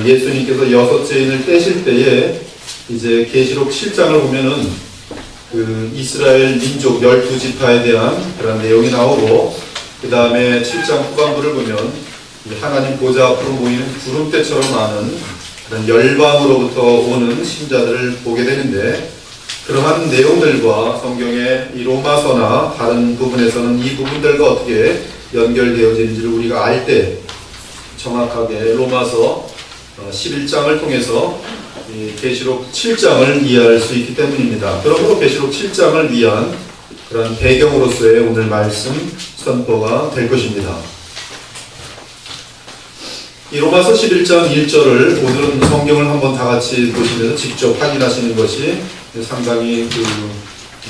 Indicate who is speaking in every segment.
Speaker 1: 예수님께서 여섯 죄인을 떼실 때에 이제 계시록 7장을 보면은 그 이스라엘 민족 12지파에 대한 그런 내용이 나오고, 그 다음에 7장 후반부를 보면 하나님 보좌 앞으로 모이는 구름대처럼 많은 그런 열방으로부터 오는 신자들을 보게 되는데, 그러한 내용들과 성경의 이 로마서나 다른 부분에서는 이 부분들과 어떻게 연결되어지는지를 우리가 알 때 정확하게 로마서 11장을 통해서 계시록 7장을 이해할 수 있기 때문입니다. 그러므로 계시록 7장을 위한 그런 배경으로서의 오늘 말씀 선포가 될 것입니다. 이 로마서 11장 1절을 오늘은 성경을 한번 다 같이 보시면서 직접 확인하시는 것이 상당히 그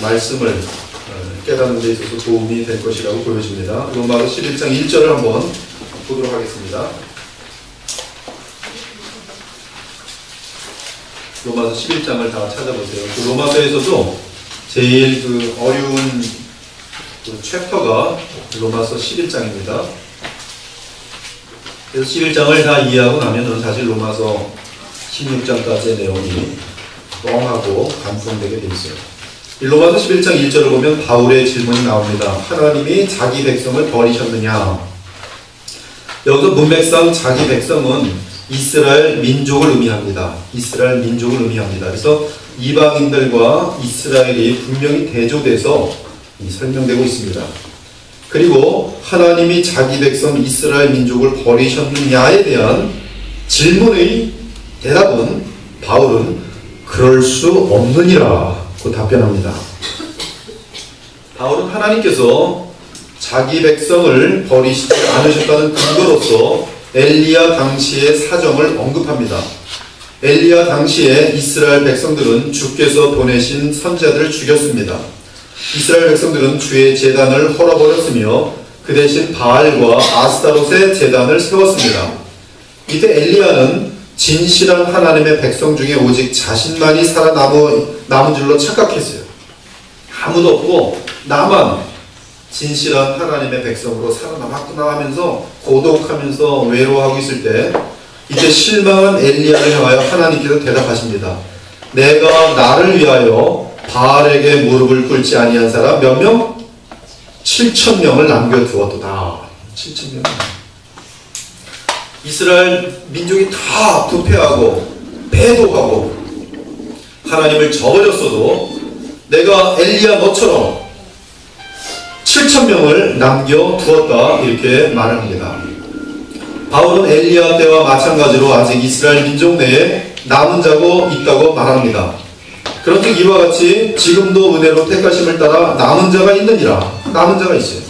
Speaker 1: 말씀을 깨닫는 데 있어서 도움이 될 것이라고 보여집니다. 로마서 11장 1절을 한번 보도록 하겠습니다. 로마서 11장을 다 찾아보세요. 그 로마서에서도 제일 그 어려운 그 챕터가 로마서 11장입니다. 그래서 11장을 다 이해하고 나면은 사실 로마서 16장까지의 내용이 뻥하고 감동되게 돼 있어요. 이 로마서 11장 1절을 보면 바울의 질문이 나옵니다. 하나님이 자기 백성을 버리셨느냐? 여기서 문맥상 자기 백성은 이스라엘 민족을 의미합니다. 이스라엘 민족을 의미합니다. 그래서 이방인들과 이스라엘이 분명히 대조돼서 설명되고 있습니다. 그리고 하나님이 자기 백성 이스라엘 민족을 버리셨느냐에 대한 질문의 대답은 바울은 그럴 수 없느니라고 답변합니다. 바울은 하나님께서 자기 백성을 버리시지 않으셨다는 근거로서 엘리야 당시의 사정을 언급합니다. 엘리야 당시에 이스라엘 백성들은 주께서 보내신 선지자들을 죽였습니다. 이스라엘 백성들은 주의 제단을 헐어버렸으며 그 대신 바알과 아스타롯의 제단을 세웠습니다. 이때 엘리야는 진실한 하나님의 백성 중에 오직 자신만이 살아남은 줄로 착각했어요. 아무도 없고 나만 진실한 하나님의 백성으로 살아남았구나 하면서 고독하면서 외로워하고 있을 때 이제 실망한 엘리야를 향하여 하나님께서 대답하십니다. 내가 나를 위하여 바알에게 무릎을 꿇지 아니한 사람 몇 명? 7,000명을 남겨두었도다. 7,000명. 이스라엘 민족이 다 부패하고 배도하고 하나님을 저버렸어도 내가 엘리야 너처럼 7,000명을 남겨두었다 이렇게 말합니다. 바울은 엘리야 때와 마찬가지로 아직 이스라엘 민족 내에 남은 자가 있다고 말합니다. 그런즉 이와 같이 지금도 은혜로 택하심을 따라 남은 자가 있느니라. 남은 자가 있어요.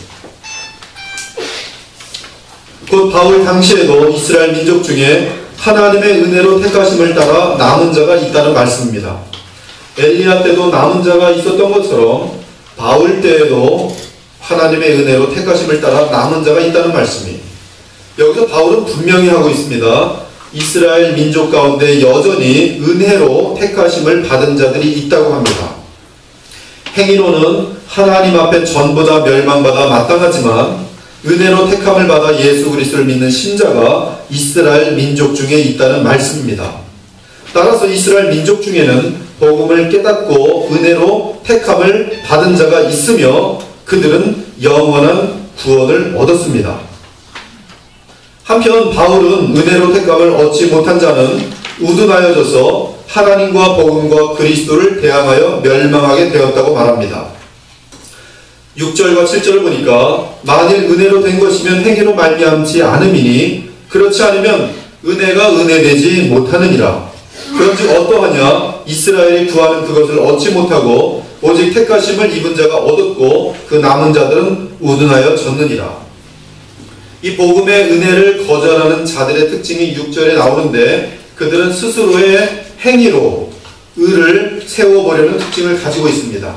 Speaker 1: 곧 바울 당시에도 이스라엘 민족 중에 하나님의 은혜로 택하심을 따라 남은 자가 있다는 말씀입니다. 엘리야 때도 남은 자가 있었던 것처럼 바울 때에도 하나님의 은혜로 택하심을 따라 남은 자가 있다는 말씀이, 여기서 바울은 분명히 하고 있습니다. 이스라엘 민족 가운데 여전히 은혜로 택하심을 받은 자들이 있다고 합니다. 행위로는 하나님 앞에 전부 다 멸망받아 마땅하지만 은혜로 택함을 받아 예수 그리스도를 믿는 신자가 이스라엘 민족 중에 있다는 말씀입니다. 따라서 이스라엘 민족 중에는 복음을 깨닫고 은혜로 택함을 받은 자가 있으며 그들은 영원한 구원을 얻었습니다. 한편 바울은 은혜로 택함을 얻지 못한 자는 우둔하여져서 하나님과 복음과 그리스도를 대항하여 멸망하게 되었다고 말합니다. 6절과 7절을 보니까 만일 은혜로 된 것이면 행위로 말미암지 않음이니 그렇지 않으면 은혜가 은혜되지 못하느니라. 그런즉 어떠하냐? 이스라엘이 구하는 그것을 얻지 못하고 오직 택하심을 입은 자가 얻었고 그 남은 자들은 우둔하여 졌느니라. 이 복음의 은혜를 거절하는 자들의 특징이 6절에 나오는데 그들은 스스로의 행위로 의를 세워보려는 특징을 가지고 있습니다.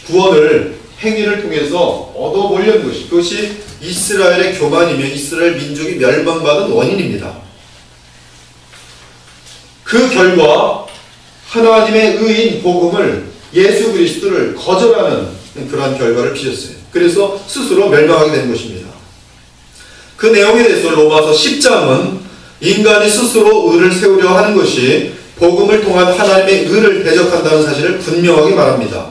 Speaker 1: 구원을 행위를 통해서 얻어보려는 것이, 그것이 이스라엘의 교만이며 이스라엘 민족이 멸망받은 원인입니다. 그 결과 하나님의 의인 복음을, 예수 그리스도를 거절하는 그러한 결과를 빚었어요. 그래서 스스로 멸망하게 된 것입니다. 그 내용에 대해서 로마서 10장은 인간이 스스로 의를 세우려 하는 것이 복음을 통한 하나님의 의를 대적한다는 사실을 분명하게 말합니다.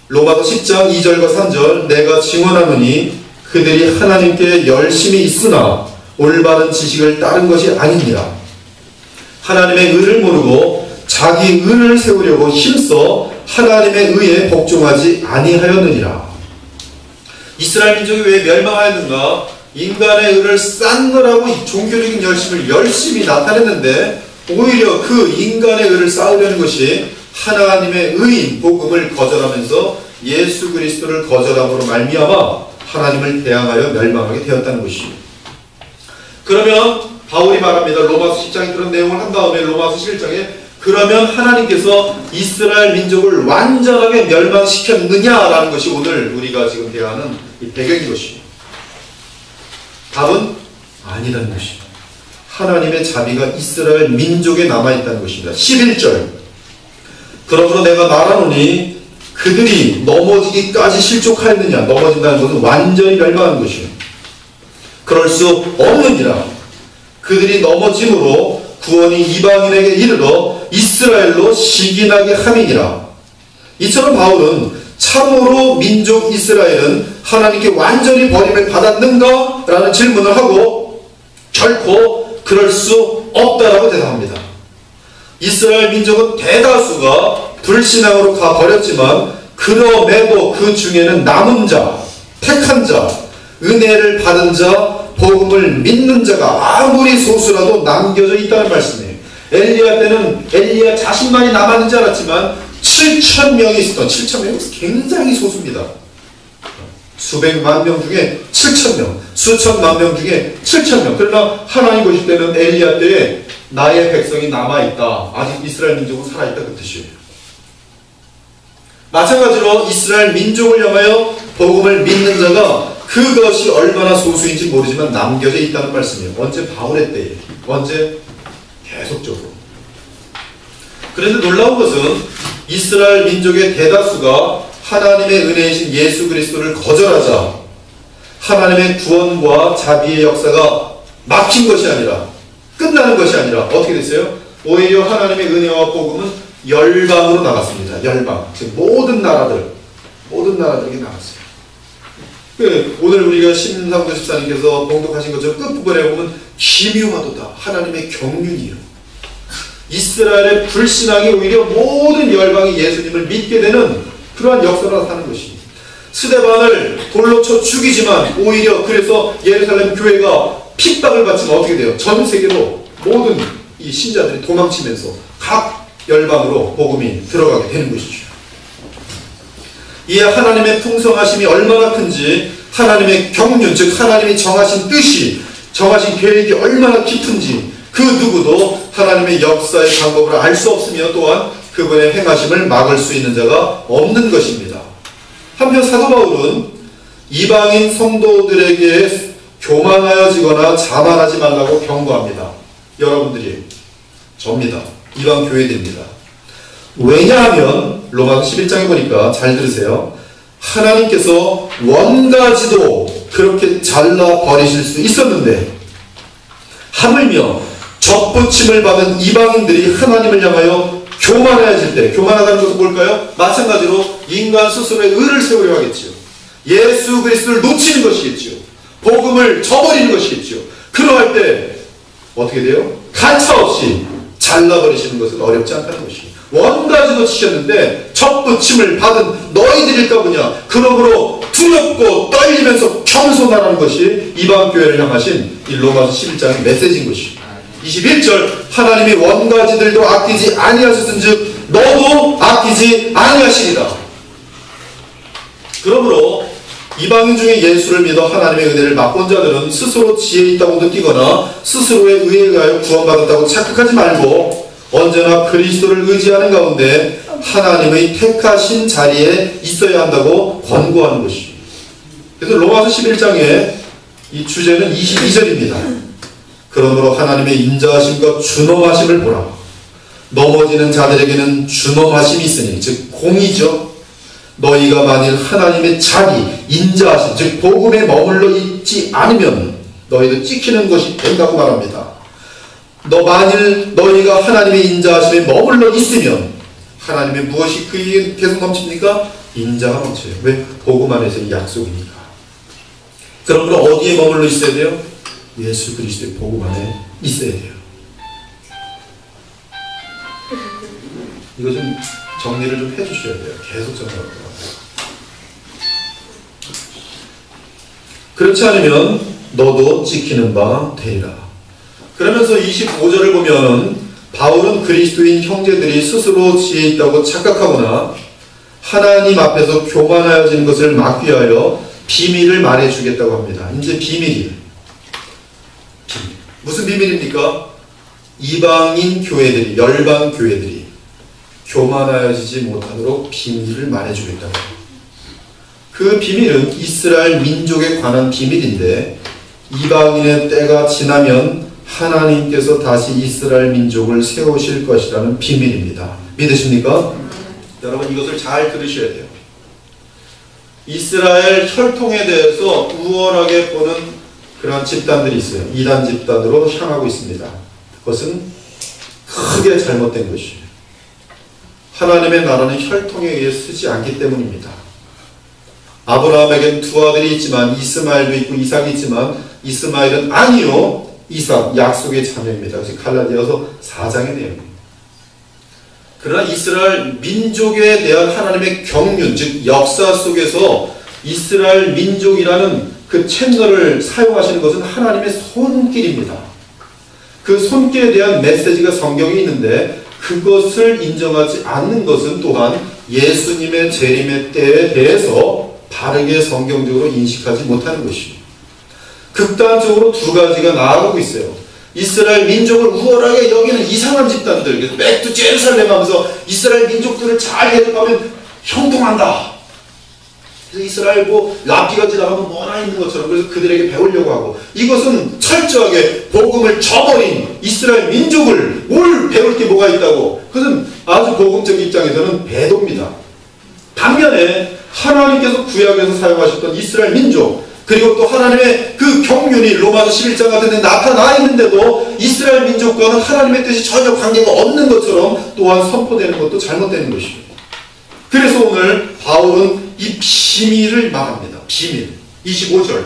Speaker 1: 로마서 10장 2절과 3절 내가 증언하노니 그들이 하나님께 열심히 있으나 올바른 지식을 따른 것이 아닙니다. 하나님의 의를 모르고 자기 의를 세우려고 힘써 하나님의 의에 복종하지 아니하였느니라. 이스라엘 민족이 왜 멸망하였는가? 인간의 의를 쌓느라고 종교적인 열심을 열심히 나타냈는데 오히려 그 인간의 의를 쌓으려는 것이 하나님의 의인 복음을 거절하면서 예수 그리스도를 거절함으로 말미암아 하나님을 대항하여 멸망하게 되었다는 것이죠. 그러면 바울이 말합니다. 로마서 10장에 그런 내용을 한 다음에 로마서 11장에 그러면 하나님께서 이스라엘 민족을 완전하게 멸망시켰느냐라는 것이 오늘 우리가 지금 대하는 이 배경인 것이죠. 답은 아니라는 것입니다. 하나님의 자비가 이스라엘 민족에 남아있다는 것입니다. 11절 그러므로 내가 말하노니 그들이 넘어지기까지 실족하였느냐. 넘어진다는 것은 완전히 멸망하는 것이요 그럴 수 없느니라. 그들이 넘어짐으로 구원이 이방인에게 이르러 이스라엘로 시기나게 함이니라. 이처럼 바울은 참으로 민족 이스라엘은 하나님께 완전히 버림을 받았는가? 라는 질문을 하고 결코 그럴 수 없다라고 대답합니다. 이스라엘 민족은 대다수가 불신앙으로 가버렸지만 그럼에도 그 중에는 남은 자, 택한 자, 은혜를 받은 자, 복음을 믿는 자가 아무리 소수라도 남겨져 있다는 말씀이에요. 엘리야 때는 엘리야 자신만이 남았는 줄 알았지만 7,000명이 있었던 7,000명은 굉장히 소수입니다. 수백만 명 중에 7,000명, 수천만 명 중에 7,000명. 그러나 하나님 보실 때는 엘리야 때에 나의 백성이 남아있다. 아직 이스라엘 민족은 살아있다. 그 뜻이에요. 마찬가지로 이스라엘 민족을 향하여 복음을 믿는 자가 그것이 얼마나 소수인지 모르지만 남겨져 있다는 말씀이에요. 언제? 바울의 때에. 언제? 계속적으로. 그런데 놀라운 것은 이스라엘 민족의 대다수가 하나님의 은혜이신 예수 그리스도를 거절하자 하나님의 구원과 자비의 역사가 막힌 것이 아니라 끝나는 것이 아니라 어떻게 됐어요? 오히려 하나님의 은혜와 복음은 열방으로 나갔습니다. 열방. 즉 모든 나라들에게 나갔어요. 오늘 우리가 심상도 집사님께서 봉독하신 것처럼 끝부분에 보면 기묘하도다. 하나님의 경륜이요. 이스라엘의 불신앙이 오히려 모든 열방이 예수님을 믿게 되는 그러한 역사가 나타나는 것입니다. 스데반을 돌로 쳐 죽이지만 오히려 그래서 예루살렘 교회가 핍박을 받지만 어떻게 돼요? 전 세계로 모든 이 신자들이 도망치면서 각 열방으로 복음이 들어가게 되는 것이죠. 이에 하나님의 풍성하심이 얼마나 큰지 하나님의 경륜, 즉 하나님이 정하신 뜻이 정하신 계획이 얼마나 깊은지 그 누구도 하나님의 역사의 방법을 알 수 없으며 또한 그분의 행하심을 막을 수 있는 자가 없는 것입니다. 한편 사도 바울은 이방인 성도들에게 교만하여지거나 자만하지 말라고 경고합니다. 여러분들이 접니다. 이방 교회들입니다. 왜냐하면 로마서 11장에 보니까 잘 들으세요. 하나님께서 원가지도 그렇게 잘라버리실 수 있었는데 하물며 접붙임을 받은 이방인들이 하나님을 향하여 교만해질 때, 교만하다는 것은 뭘까요? 마찬가지로 인간 스스로의 의를 세우려 하겠지요. 예수 그리스도를 놓치는 것이겠지요. 복음을 저버리는 것이겠지요. 그러할 때 어떻게 돼요? 가차없이 잘라버리시는 것은 어렵지 않다는 것입니다. 원가지도 치셨는데 접붙임을 받은 너희들일까 보냐. 그러므로 두렵고 떨리면서 겸손하라는 것이 이방교회를 향하신 이 로마서 11장의 메시지인 것입니다. 21절 하나님이 원가지들도 아끼지 아니하셨은즉 너도 아끼지 아니하시리라. 그러므로 이방인 중에 예수를 믿어 하나님의 은혜를 맛본 자들은 스스로 지혜 있다고 느끼거나 스스로의 의에 의하여 구원받았다고 착각하지 말고 언제나 그리스도를 의지하는 가운데 하나님의 택하신 자리에 있어야 한다고 권고하는 것입니다. 그래서 로마서 11장의 이 주제는 22절입니다. 그러므로 하나님의 인자하심과 준엄하심을 보라. 넘어지는 자들에게는 준엄하심이 있으니 즉 공의죠. 너희가 만일 하나님의 자비, 인자하심, 즉 복음에 머물러 있지 않으면 너희도 찍히는 것이 된다고 말합니다. 만일 너희가 하나님의 인자하심에 머물러 있으면 하나님의 무엇이 그에게 계속 넘칩니까? 인자가 넘쳐요. 왜? 복음 안에서의 약속이니까. 그럼 어디에 머물러 있어야 돼요? 예수 그리스도의 복음 안에 있어야 돼요. 이거 좀 정리를 좀 해주셔야 돼요. 계속 정리할 거예요. 그렇지 않으면 너도 찍히는 바 되리라. 그러면서 25절을 보면은 바울은 그리스도인 형제들이 스스로 지혜 있다고 착각하거나 하나님 앞에서 교만하여지는 것을 막기 위하여 비밀을 말해주겠다고 합니다. 이제 비밀이에요. 무슨 비밀입니까? 이방인 교회들이, 열방 교회들이 교만하여지지 못하도록 비밀을 말해주겠다고 합니다. 그 비밀은 이스라엘 민족에 관한 비밀인데 이방인의 때가 지나면 하나님께서 다시 이스라엘 민족을 세우실 것이라는 비밀입니다. 믿으십니까? 여러분 이것을 잘 들으셔야 돼요. 이스라엘 혈통에 대해서 우월하게 보는 그런 집단들이 있어요. 이단 집단으로 향하고 있습니다. 그것은 크게 잘못된 것이에요. 하나님의 나라는 혈통에 의해 쓰지 않기 때문입니다. 아브라함에겐 두 아들이 있지만 이스마엘도 있고 이삭이 있지만 이스마엘은 아니요 이삭 약속의 자녀입니다. 그래서 갈라디아서 4장의 내용입니다. 그러나 이스라엘 민족에 대한 하나님의 경륜 즉 역사 속에서 이스라엘 민족이라는 그 채널을 사용하시는 것은 하나님의 손길입니다. 그 손길에 대한 메시지가 성경에 있는데 그것을 인정하지 않는 것은 또한 예수님의 재림의 때에 대해서 바르게 성경적으로 인식하지 못하는 것입니다. 극단적으로 두 가지가 나아가고 있어요. 이스라엘 민족을 우월하게 여기는 이상한 집단들, Back to Jerusalem 하면서 이스라엘 민족들을 잘 대접하면 형통한다. 그래서 이스라엘 랍비가 지나가면 뭐나 있는 것처럼 그래서 그들에게 배우려고 하고 이것은 철저하게 복음을 저버린 이스라엘 민족을 뭘 배울 게 뭐가 있다고 그것은 아주 복음적 입장에서는 배도입니다. 반면에 하나님께서 구약에서 사용하셨던 이스라엘 민족 그리고 또 하나님의 그 경륜이 로마서 11장 같은 데 나타나 있는데도 이스라엘 민족과는 하나님의 뜻이 전혀 관계가 없는 것처럼 또한 선포되는 것도 잘못되는 것입니다. 그래서 오늘 바울은 이 비밀을 말합니다. 비밀. 25절.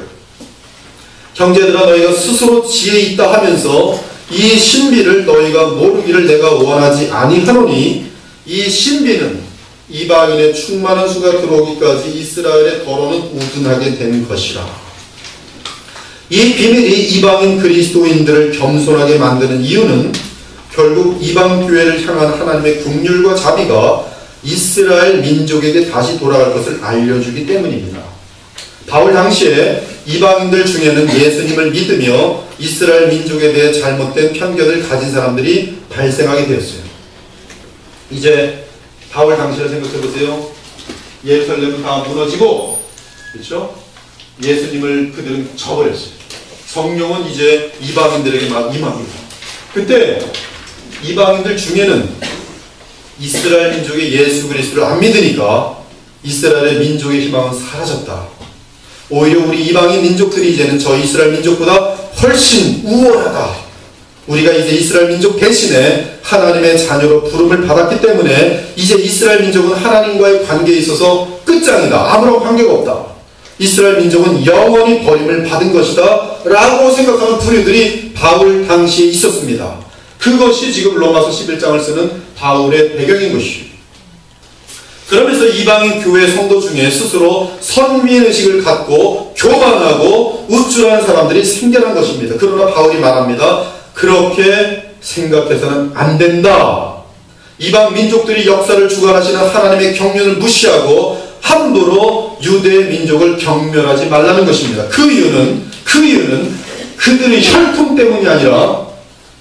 Speaker 1: 형제들아 너희가 스스로 지혜 있다 하면서 이 신비를 너희가 모르기를 내가 원하지 아니하노니 이 신비는 이방인의 충만한 수가 들어오기까지 이스라엘의 더러는 우둔하게 된 것이라. 이 비밀이 이방인 그리스도인들을 겸손하게 만드는 이유는 결국 이방 교회를 향한 하나님의 긍휼과 자비가 이스라엘 민족에게 다시 돌아갈 것을 알려주기 때문입니다. 바울 당시에 이방인들 중에는 예수님을 믿으며 이스라엘 민족에 대해 잘못된 편견을 가진 사람들이 발생하게 되었어요. 이제 바울 당시를 생각해 보세요. 예루살렘은 다 무너지고, 그렇죠? 예수님을 그들은 저버렸어요. 성령은 이제 이방인들에게 막 임합니다. 그때 이방인들 중에는 이스라엘 민족의 예수 그리스도를 안 믿으니까 이스라엘의 민족의 희망은 사라졌다. 오히려 우리 이방인 민족들이 이제는 저 이스라엘 민족보다 훨씬 우월하다. 우리가 이제 이스라엘 민족 대신에 하나님의 자녀로 부름을 받았기 때문에 이제 이스라엘 민족은 하나님과의 관계에 있어서 끝장이다. 아무런 관계가 없다. 이스라엘 민족은 영원히 버림을 받은 것이다. 라고 생각하는 부류들이 바울 당시에 있었습니다. 그것이 지금 로마서 11장을 쓰는 바울의 배경인 것이죠. 그러면서 이방인 교회 성도 중에 스스로 선민의식을 갖고 교만하고 우쭐한 사람들이 생겨난 것입니다. 그러나 바울이 말합니다. 그렇게 생각해서는 안 된다. 이방 민족들이 역사를 주관하시는 하나님의 경륜을 무시하고 함부로 유대 민족을 경멸하지 말라는 것입니다. 그 이유는 그들의 혈통 때문이 아니라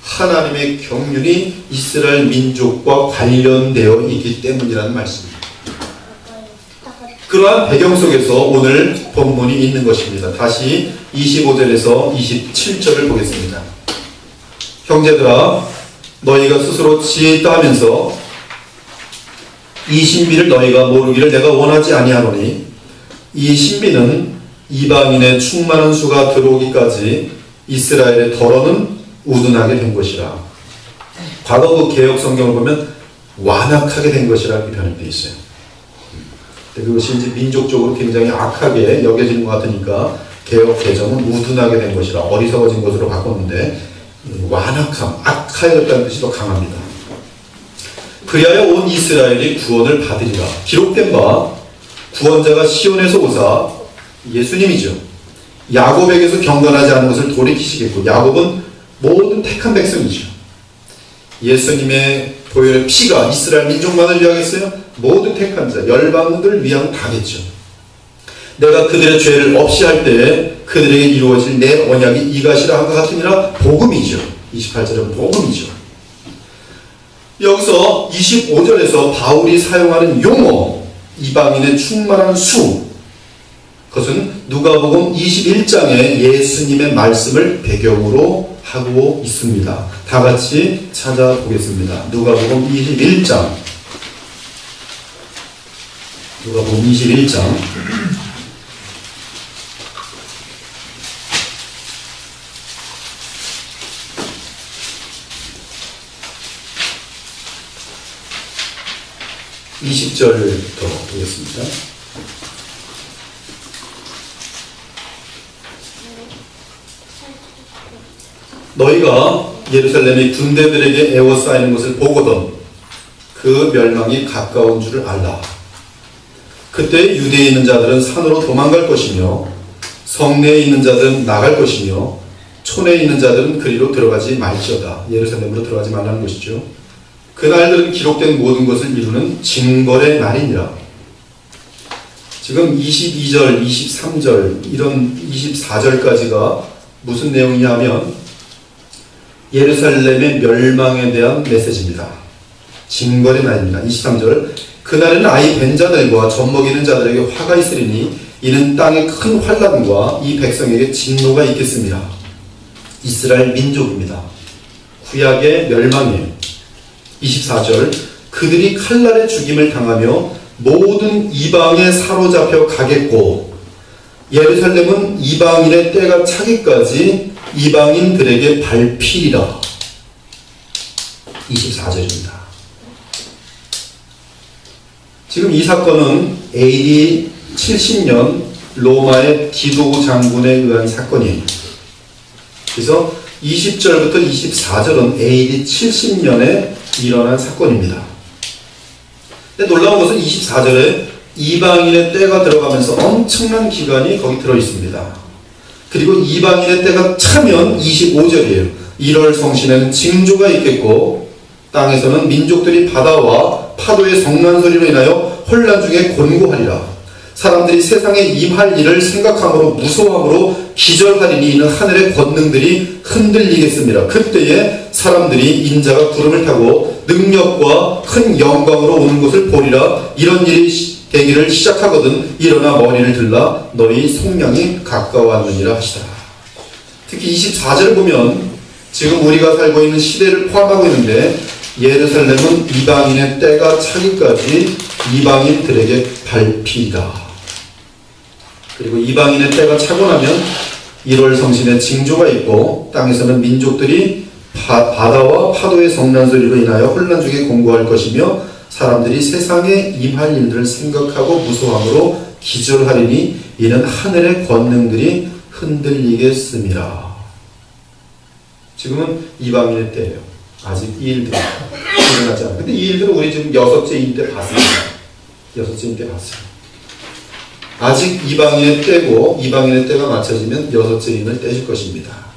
Speaker 1: 하나님의 경륜이 이스라엘 민족과 관련되어 있기 때문이라는 말씀입니다. 그러한 배경 속에서 오늘 본문이 있는 것입니다. 다시 25절에서 27절을 보겠습니다. 형제들아 너희가 스스로 지혜 있다 하면서 이 신비를 너희가 모르기를 내가 원하지 아니하노니 이 신비는 이방인의 충만한 수가 들어오기까지 이스라엘의 더러는 우둔하게 된 것이라. 과거 그 개혁 성경을 보면 완악하게 된 것이라고 변형되어 있어요. 그것이 이제 민족적으로 굉장히 악하게 여겨지는 것 같으니까 개혁 개정은 우둔하게 된 것이라 어리석어진 것으로 바꿨는데 완악함, 악하여졌다는 뜻이 더 강합니다. 그리하여 온 이스라엘이 구원을 받으리라. 기록된 바 구원자가 시온에서 오사 예수님이죠. 야곱에게서 경건하지 않은 것을 돌이키시겠고 야곱은 모든 택한 백성이죠. 예수님의 보혈의 피가 이스라엘 민족만을 위하겠어요? 모든 택한 자, 열방들을 위한 다겠죠. 내가 그들의 죄를 없이 할 때에 그들에게 이루어질 내 언약이 이것이라 한 것 같으니라. 복음이죠. 28절은 복음이죠. 여기서 25절에서 바울이 사용하는 용어, 이방인의 충만한 수, 그것은 누가복음 21장의 예수님의 말씀을 배경으로 하고 있습니다. 다 같이 찾아보겠습니다. 누가복음 21장. 누가복음 21장. 20절부터 보겠습니다. 너희가 예루살렘이 군대들에게 에워싸이는 것을 보거든 그 멸망이 가까운 줄을 알라. 그때 유대에 있는 자들은 산으로 도망갈 것이며 성내에 있는 자들은 나갈 것이며 촌에 있는 자들은 그리로 들어가지 말지어다. 예루살렘으로 들어가지 말라는 것이죠. 그날들은 기록된 모든 것을 이루는 징벌의 날이니라. 지금 22절, 23절, 이런 24절까지가 무슨 내용이냐면 예루살렘의 멸망에 대한 메시지입니다. 징벌의 날입니다. 23절, 그날에는 아이 벤 자들과 젖먹이는 자들에게 화가 있으리니 이는 땅에 큰 환난과 이 백성에게 진노가 있겠습니다. 이스라엘 민족입니다. 구약의 멸망이에요. 24절, 그들이 칼날의 죽임을 당하며 모든 이방에 사로잡혀 가겠고 예루살렘은 이방인의 때가 차기까지 이방인들에게 밟히리라. 24절입니다. 지금 이 사건은 AD 70년 로마의 디도 장군에 의한 사건이에요. 그래서 20절부터 24절은 AD 70년에 일어난 사건입니다. 근데 놀라운 것은 24절에 이방인의 때가 들어가면서 엄청난 기간이 거기 들어있습니다. 그리고 이방인의 때가 차면 25절이에요. 1월 성신에는 징조가 있겠고 땅에서는 민족들이 바다와 파도의 성난 소리로 인하여 혼란 중에 곤고하리라. 사람들이 세상에 임할 일을 생각함으로 무서워함으로 기절하리니 이는 하늘의 권능들이 흔들리겠습니다. 그때에 사람들이 인자가 구름을 타고 능력과 큰 영광으로 오는 것을 보리라. 이런 일이 되기를 시작하거든 일어나 머리를 들라 너희 속량이 가까웠느니라 하시더라. 특히 24절을 보면 지금 우리가 살고 있는 시대를 포함하고 있는데 예루살렘은 이방인의 때가 차기까지 이방인들에게 밟히리라. 그리고 이방인의 때가 차고 나면 1월 성신의 징조가 있고 땅에서는 민족들이 바다와 파도의 성난 소리로 인하여 혼란 중에 공고할 것이며 사람들이 세상에 임할 일들을 생각하고 무서워함으로 기절하리니 이는 하늘의 권능들이 흔들리겠습니다. 지금은 이방인의 때예요. 아직 이 일들이 일어나지 않아요. 근데 이 일들은 우리 지금 6째 인 때 봤습니다. 6째 인 때 봤어요. 아직 이방인의 때고 이방인의 때가 맞춰지면 6째 인을 떼실 것입니다.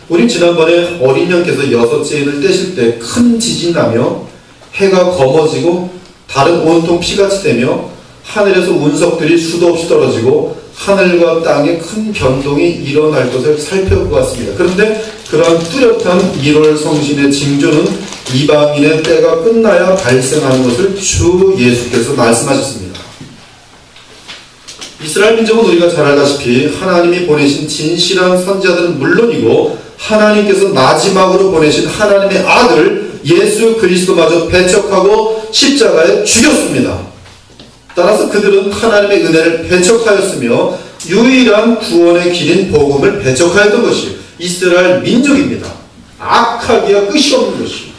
Speaker 1: 우린 지난번에 어린 양께서 6째 인을 떼실 때 큰 지진이 나며 해가 검어지고 달은 온통 피같이 되며 하늘에서 운석들이 수도 없이 떨어지고 하늘과 땅에 큰 변동이 일어날 것을 살펴보았습니다. 그런데 그러한 뚜렷한 1월 성신의 징조는 이방인의 때가 끝나야 발생하는 것을 주 예수께서 말씀하셨습니다. 이스라엘 민족은 우리가 잘 알다시피 하나님이 보내신 진실한 선지자들은 물론이고 하나님께서 마지막으로 보내신 하나님의 아들 예수 그리스도마저 배척하고 십자가에 죽였습니다. 따라서 그들은 하나님의 은혜를 배척하였으며 유일한 구원의 길인 복음을 배척하였던 것이 이스라엘 민족입니다. 악하기가 끝이 없는 것이요.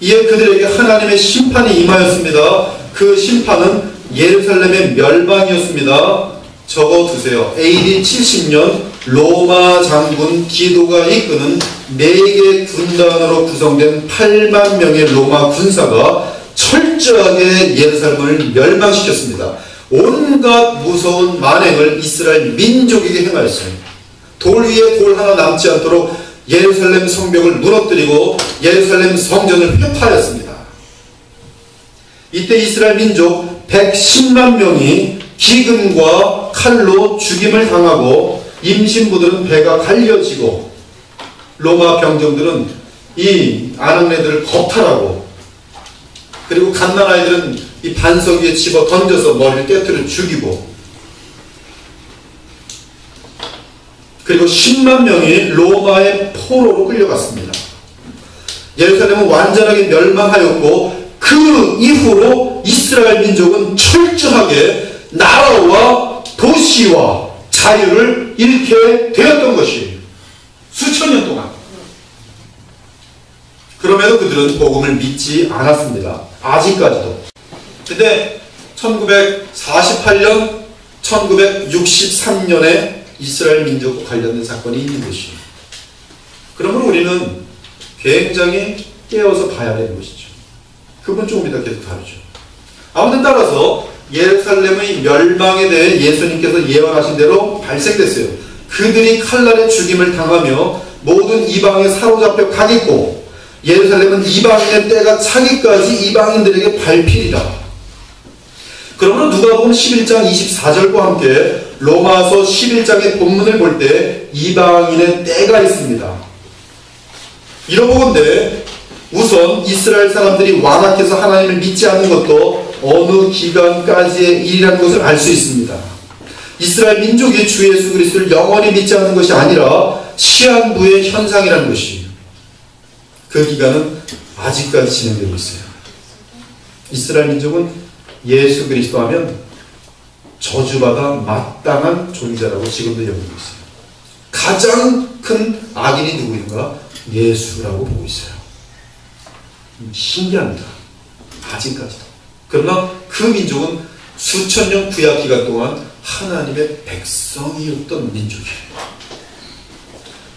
Speaker 1: 이에 그들에게 하나님의 심판이 임하였습니다. 그 심판은 예루살렘의 멸망이었습니다. 적어두세요. AD 70년 로마 장군 디도가 이끄는 4개 군단으로 구성된 8만 명의 로마 군사가 철저하게 예루살렘을 멸망시켰습니다. 온갖 무서운 만행을 이스라엘 민족에게 행하였어요. 돌 위에 돌 하나 남지 않도록 예루살렘 성벽을 무너뜨리고 예루살렘 성전을 회파하였습니다. 이때 이스라엘 민족 110만 명이 기근과 칼로 죽임을 당하고 임신부들은 배가 갈려지고 로마 병정들은 이 아낙네들을 겁탈하고 그리고 갓난아이들은 이 반석 위에 집어 던져서 머리를 깨트려 죽이고 그리고 10만 명이 로마의 포로로 끌려갔습니다. 예루살렘은 완전하게 멸망하였고 그 이후로 이스라엘 민족은 철저하게 나라와 도시와 자유를 잃게 되었던 것이 수천 년 동안. 그럼에도 그들은 복음을 믿지 않았습니다. 아직까지도. 근데 1948년, 1963년에 이스라엘 민족과 관련된 사건이 있는 것이죠. 그러므로 우리는 굉장히 깨어서 봐야 되는 것이죠. 그건 조금 이따 계속 다루죠. 아무튼 따라서 예루살렘의 멸망에 대해 예수님께서 예언하신 대로 발생됐어요. 그들이 칼날에 죽임을 당하며 모든 이방에 사로잡혀 가겠고 예루살렘은 이방인의 때가 차기까지 이방인들에게 밟히리라. 그러므로 누가복음 11장 24절과 함께 로마서 11장의 본문을 볼 때 이방인의 때가 있습니다. 이러보건대 우선 이스라엘 사람들이 완악해서 하나님을 믿지 않는 것도 어느 기간까지의 일이라는 것을 알 수 있습니다. 이스라엘 민족이 주 예수 그리스도를 영원히 믿지 않는 것이 아니라 시한부의 현상이라는 것이 그 기간은 아직까지 진행되고 있어요. 이스라엘 민족은 예수 그리스도 하면 저주받아 마땅한 존재라고 지금도 여기고 있어요. 가장 큰 악인이 누구인가? 예수라고 보고 있어요. 신기합니다. 아직까지도. 그러나 그 민족은 수천 년 구약 기간 동안 하나님의 백성이었던 민족이에요.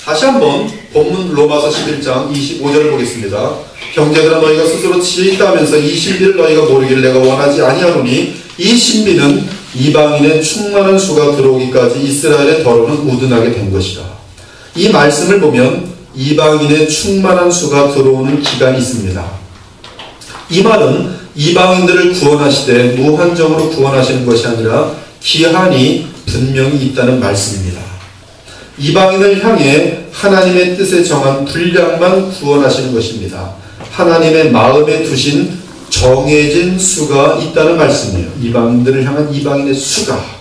Speaker 1: 다시 한번 본문 로마서 11장 25절을 보겠습니다. 형제들아 너희가 스스로 지혜 있다면서 이 신비를 너희가 모르기를 내가 원하지 아니하노니 이 신비는 이방인의 충만한 수가 들어오기까지 이스라엘의 더러는 우둔하게 된 것이다. 이 말씀을 보면 이방인의 충만한 수가 들어오는 기간이 있습니다. 이 말은 이방인들을 구원하시되 무한정으로 구원하시는 것이 아니라 기한이 분명히 있다는 말씀입니다. 이방인을 향해 하나님의 뜻에 정한 분량만 구원하시는 것입니다. 하나님의 마음에 두신 정해진 수가 있다는 말씀이에요. 이방인들을 향한 이방인의 수가.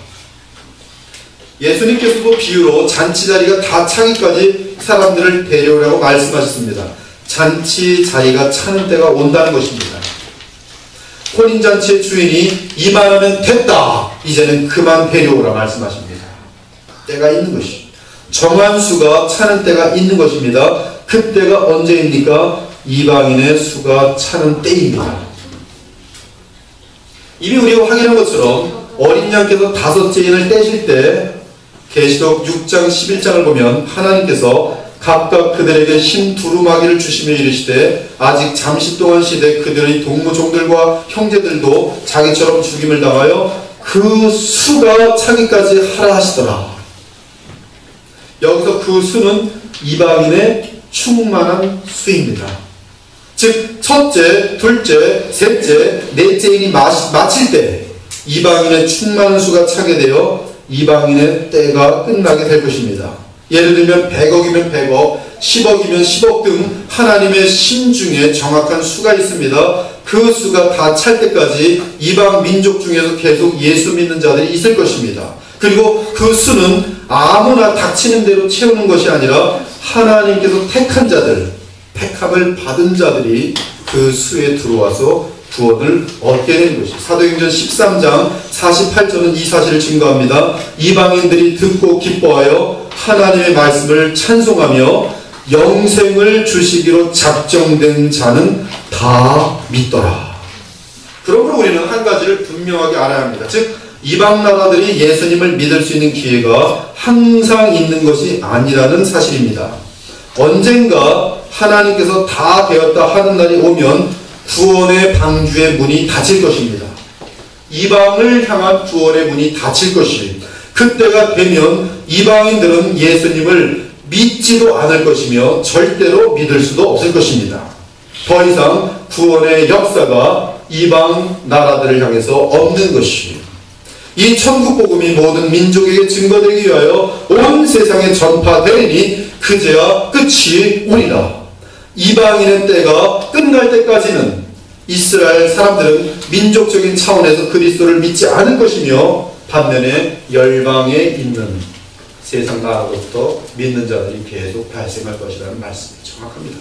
Speaker 1: 예수님께서도 비유로 잔치 자리가 다 차기까지 사람들을 데려오라고 말씀하셨습니다. 잔치 자리가 차는 때가 온다는 것입니다. 혼인잔치의 주인이 이만하면 됐다. 이제는 그만 데려오라 말씀하십니다. 때가 있는 것이. 정한 수가 차는 때가 있는 것입니다. 그때가 언제입니까? 이방인의 수가 차는 때입니다. 이미 우리가 확인한 것처럼 어린 양께서 5째 인을 떼실 때 계시록 6장 11장을 보면 하나님께서 각각 그들에게 흰 두루마기를 주시며 이르시되 아직 잠시 동안 시대 그들의 동무종들과 형제들도 자기처럼 죽임을 당하여 그 수가 차기까지 하라 하시더라. 여기서 그 수는 이방인의 충만한 수입니다. 즉 첫째, 둘째, 셋째, 넷째 인이 마칠 때 이방인의 충만한 수가 차게 되어 이방인의 때가 끝나게 될 것입니다. 예를 들면 100억이면 100억, 10억이면 10억 등 하나님의 심중에 정확한 수가 있습니다. 그 수가 다 찰 때까지 이방 민족 중에서 계속 예수 믿는 자들이 있을 것입니다. 그리고 그 수는 아무나 닥치는 대로 채우는 것이 아니라 하나님께서 택한 자들, 택함을 받은 자들이 그 수에 들어와서 구원을 얻게 된 것이. 사도행전 13장 48절은 이 사실을 증거합니다. 이방인들이 듣고 기뻐하여 하나님의 말씀을 찬송하며 영생을 주시기로 작정된 자는 다 믿더라. 그러므로 우리는 한 가지를 분명하게 알아야 합니다. 즉 이방 나라들이 예수님을 믿을 수 있는 기회가 항상 있는 것이 아니라는 사실입니다. 언젠가 하나님께서 다 되었다 하는 날이 오면 구원의 방주의 문이 닫힐 것입니다. 이방을 향한 구원의 문이 닫힐 것입니다. 그때가 되면 이방인들은 예수님을 믿지도 않을 것이며 절대로 믿을 수도 없을 것입니다. 더 이상 구원의 역사가 이방 나라들을 향해서 없는 것입니다. 이 천국 복음이 모든 민족에게 증거되기 위하여 온 세상에 전파되리니 그제야 끝이 오리라. 이방인의 때가 끝날 때까지는 이스라엘 사람들은 민족적인 차원에서 그리스도를 믿지 않을 것이며 반면에 열방에 있는 세상 나라로부터 믿는 자들이 계속 발생할 것이라는 말씀이 정확합니다.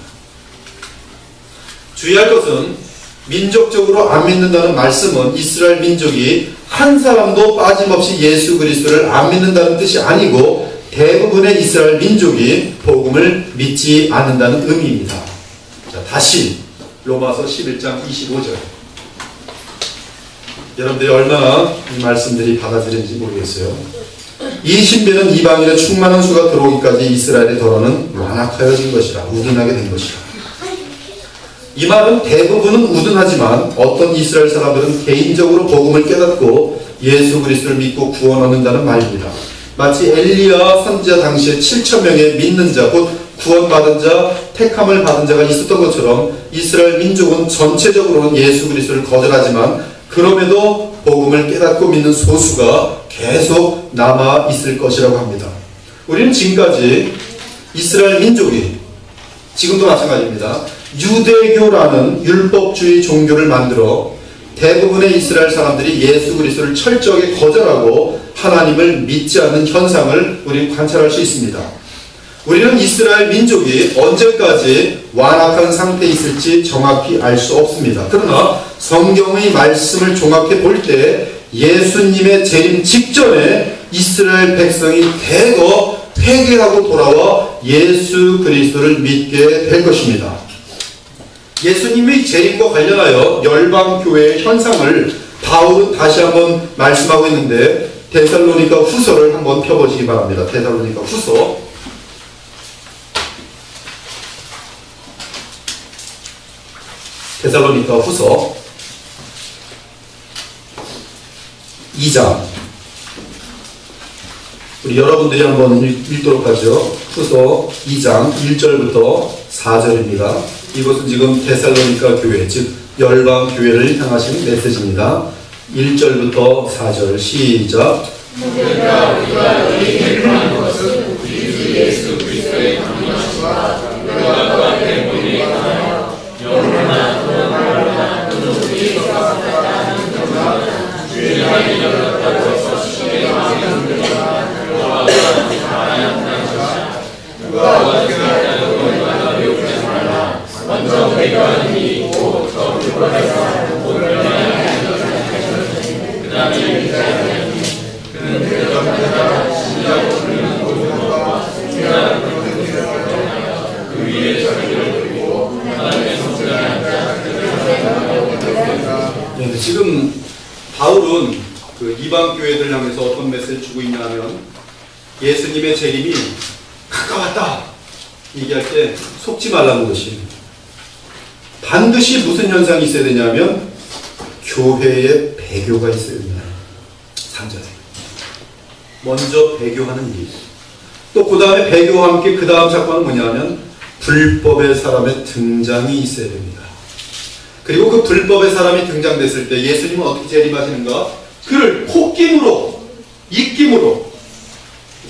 Speaker 1: 주의할 것은 민족적으로 안 믿는다는 말씀은 이스라엘 민족이 한 사람도 빠짐없이 예수 그리스도를 안 믿는다는 뜻이 아니고 대부분의 이스라엘 민족이 복음을 믿지 않는다는 의미입니다. 자, 다시 로마서 11장 25절. 여러분들이 얼마나 이 말씀들이 받아들이는지 모르겠어요. 이 신비는 이방인의 충만한 수가 들어오기까지 이스라엘의 더러는 완악하여진 것이라, 우둔하게 된 것이라. 이 말은 대부분은 우둔하지만 어떤 이스라엘 사람들은 개인적으로 복음을 깨닫고 예수 그리스도를 믿고 구원 얻는다는 말입니다. 마치 엘리야 선지자 당시에 7,000명의 믿는 자, 곧 구원받은 자, 택함을 받은 자가 있었던 것처럼 이스라엘 민족은 전체적으로는 예수 그리스도를 거절하지만 그럼에도 복음을 깨닫고 믿는 소수가 계속 남아 있을 것이라고 합니다. 우리는 지금까지 이스라엘 민족이 지금도 마찬가지입니다. 유대교라는 율법주의 종교를 만들어 대부분의 이스라엘 사람들이 예수 그리스도를 철저하게 거절하고 하나님을 믿지 않는 현상을 우리는 관찰할 수 있습니다. 우리는 이스라엘 민족이 언제까지 완악한 상태에 있을지 정확히 알 수 없습니다. 그러나 성경의 말씀을 종합해 볼 때 예수님의 재림 직전에 이스라엘 백성이 대거 회개하고 돌아와 예수 그리스도를 믿게 될 것입니다. 예수님의 재림과 관련하여 열방교회의 현상을 바울은 다시 한번 말씀하고 있는데 데살로니가 후서를 한번 펴보시기 바랍니다. 데살로니가 후서 2장. 우리 여러분들이 한번 읽도록 하죠. 후서 2장 1절부터 4절입니다. 이것은 지금 데살로니가 교회, 즉 열방 교회를 향하신 메시지입니다. 1절부터 4절 시작.
Speaker 2: 우리가 너희에게 구하는 것은 우리 주 예수 그리스도의 강림하심과 그와 때문에 하여 영원한 구원을 또는 우리에게 사랑하는 것과 주의 하나님 열렸다고 서시게 하는 것과 그와 하나님 것이야. 그와 어떻게하여 너희가 배우지 말라. 먼저 우리가 힘이 있고 더 불과해서 본을 하는 것을 그 다음에 그는 대적하다가 신자고 부르는 모든 것과 신자를 하여 그 위에 자기를 두고 하나님의 성전에 앉아 그들을
Speaker 1: 지금 바울은 그 이방 교회들 향해서 어떤 메시지를 주고 있냐 하면 예수님의 재림이 가까웠다 얘기할 때 속지 말라는 것이 반드시 무슨 현상이 있어야 되냐면 교회에 배교가 있어야 됩니다. 3절에 먼저 배교하는 일, 또 그 다음에 배교와 함께 그 다음 사건은 뭐냐면 불법의 사람의 등장이 있어야 됩니다. 그리고 그 불법의 사람이 등장됐을 때 예수님은 어떻게 재림하시는가? 그를 콧김으로, 입김으로,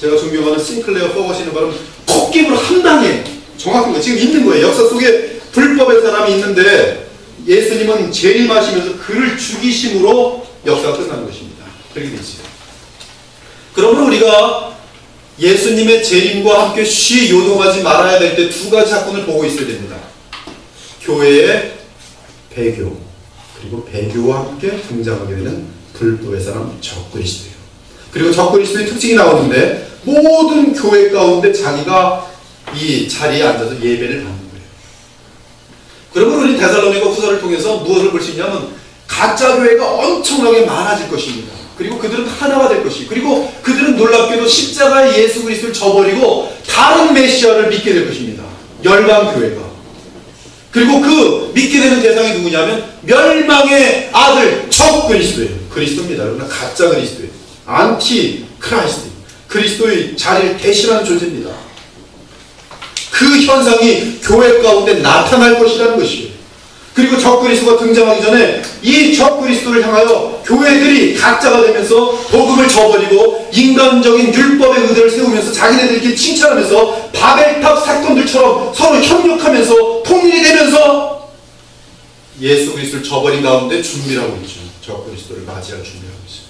Speaker 1: 제가 존경하는 싱클레어 퍼거시는 바로 콧김으로 한 방에 정확한 거 지금 있는 거예요. 역사 속에 불법의 사람이 있는데 예수님은 재림하시면서 그를 죽이심으로 역사가 끝나는 것입니다. 그렇게 되어 있어요. 그러므로 우리가 예수님의 재림과 함께 쉬 요동하지 말아야 될 때 두 가지 사건을 보고 있어야 됩니다. 교회의 배교, 그리고 배교와 함께 등장하게 되는 불법의 사람 적그리스도예요. 그리고 적그리스도의 특징이 나오는데 모든 교회 가운데 자기가 이 자리에 앉아서 예배를 받는 거예요. 그러면 우리 데살로니가 후서를 통해서 무엇을 볼 수 있냐면 가짜 교회가 엄청나게 많아질 것입니다. 그리고 그들은 하나가 될 것이고, 그리고 그들은 놀랍게도 십자가의 예수 그리스도를 저버리고 다른 메시아를 믿게 될 것입니다. 열방 교회가. 그리고 그 믿게 되는 대상이 누구냐면 멸망의 아들 적 그리스도예요. 그리스도입니다. 그러나 가짜 그리스도예요. 안티 크라이스트. 그리스도의 자리를 대신하는 존재입니다. 그 현상이 교회 가운데 나타날 것이라는 것이에요. 그리고 적 그리스도가 등장하기 전에 이 적 그리스도를 향하여 교회들이 가짜가 되면서 복음을 저버리고 인간적인 율법의 의대를 세우면서 자기네들끼리 칭찬하면서 바벨탑 사건들처럼 서로 협력하면서 통일이 되면서 예수 그리스도를 저버린 가운데 준비를 하고 있죠. 적 그리스도를 맞이할 준비를 하고 있어요.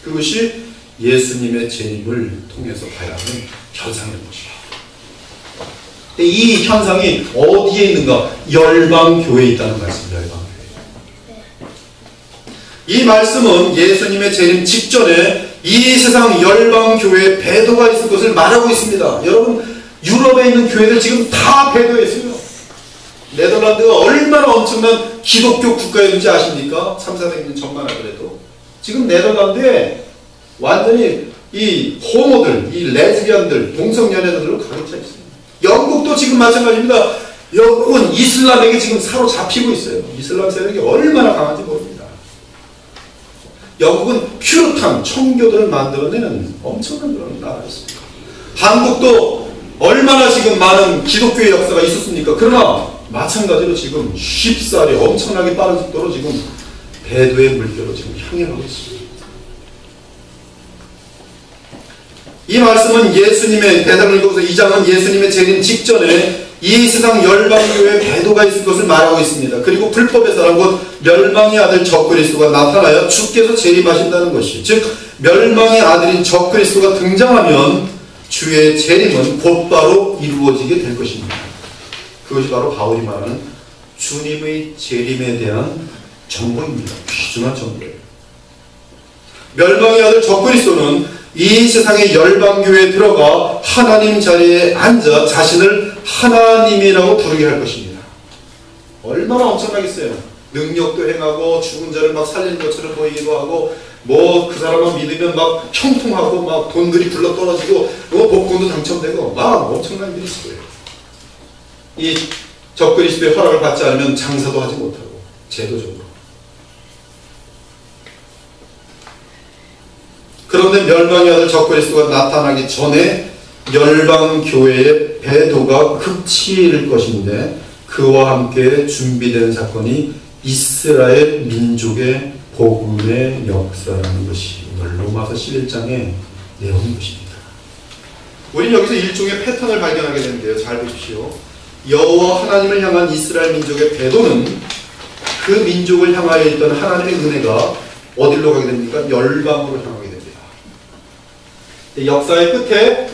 Speaker 1: 그것이 예수님의 재림을 통해서 봐야 하는 현상인 것이에요. 이 현상이 어디에 있는가? 열방교회에 있다는 말씀입니다. 열방교회. 이 말씀은 예수님의 재림 직전에 이 세상 열방교회에 배도가 있을 것을 말하고 있습니다. 여러분, 유럽에 있는 교회들 지금 다 배도했어요. 네덜란드가 얼마나 엄청난 기독교 국가였는지 아십니까? 3, 400년 전만 하더라도. 지금 네덜란드에 완전히 이 호모들, 이 레즈비언들, 동성연애들로 가득 차 있어요. 영국도 지금 마찬가지입니다. 영국은 이슬람에게 지금 사로잡히고 있어요. 이슬람 세력이 얼마나 강한지 모릅니다. 영국은 퓨르탄, 청교도를 만들어내는 엄청난 그런 나라였습니다. 한국도 얼마나 지금 많은 기독교의 역사가 있었습니까? 그러나 마찬가지로 지금 쉽사리 엄청나게 빠른 속도로 지금 배도의 물결로 지금 향해 가고 있습니다. 이 말씀은 예수님의 데살로니가후서 2장은 예수님의 재림 직전에 이 세상 열방교회에 배도가 있을 것을 말하고 있습니다. 그리고 불법의 사람 곧 멸망의 아들 적그리스도가 나타나여 주께서 재림하신다는 것이, 즉 멸망의 아들인 적그리스도가 등장하면 주의 재림은 곧바로 이루어지게 될 것입니다. 그것이 바로 바울이 말하는 주님의 재림에 대한 정보입니다. 귀중한 정보예요. 멸망의 아들 적그리스도는 이 세상의 열방교회에 들어가 하나님 자리에 앉아 자신을 하나님이라고 부르게 할 것입니다. 얼마나 엄청나겠어요. 능력도 행하고 죽은 자를 막 살리는 것처럼 보이기도 하고 뭐 그 사람만 믿으면 막 형통하고 막 돈들이 굴러 떨어지고 뭐 복권도 당첨되고 막 엄청난 일이 있을 거예요. 이 적그리스도의 허락을 받지 않으면 장사도 하지 못하고 제도적으로. 그런데 멸망의 아들 적그리스도가 나타나기 전에 열방교회의 배도가 극치일 것인데 그와 함께 준비된 사건이 이스라엘 민족의 복음의 역사라는 것이 오늘 로마서 11장의 내용인 것입니다. 우리는 여기서 일종의 패턴을 발견하게 되는데요. 잘 보십시오. 여호와 하나님을 향한 이스라엘 민족의 배도는 그 민족을 향하여 있던 하나님의 은혜가 어디로 가게 됩니까? 열방으로 향하게 됩니다. 역사의 끝에